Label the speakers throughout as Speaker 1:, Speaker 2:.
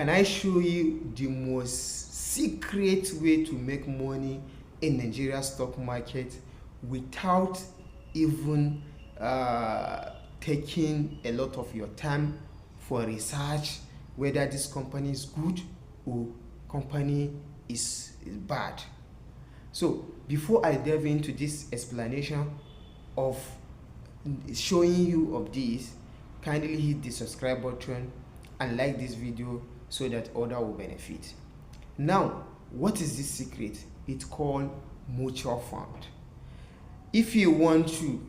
Speaker 1: can I show you the most secret way to make money in Nigeria stock market without even taking a lot of your time for research whether this company is good or company is bad. So before I delve into this explanation of showing you of this, kindly hit the subscribe button and like this video so that others will benefit. Now, what is this secret? It's called mutual fund. If you want to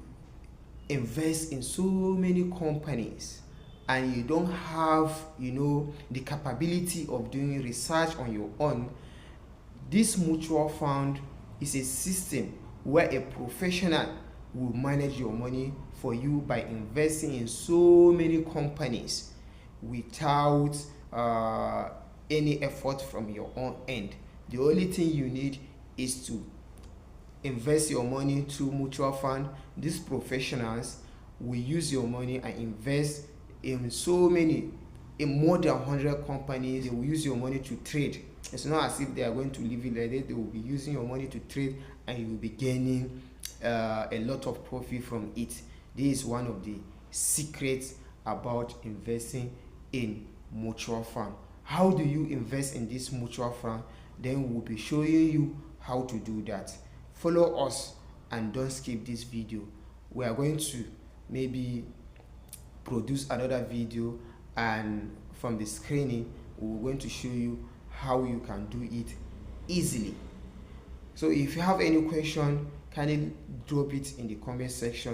Speaker 1: invest in so many companies and you don't have the capability of doing research on your own, this mutual fund is a system where a professional will manage your money for you by investing in so many companies without any effort from your own end. The only thing you need is to invest your money through mutual fund. These professionals will use your money and invest in more than 100 companies. They will use your money to trade. It's not as if they are going to leave it like that. They will be using your money to trade and you will be gaining a lot of profit from it. This is one of the secrets about investing in mutual fund. How do you invest in this mutual fund? Then we'll be showing you how to do that. Follow us and don't skip this video. We are going to maybe produce another video, and from the screening we're going to show you how you can do it easily. So if you have any question, kindly drop it in the comment section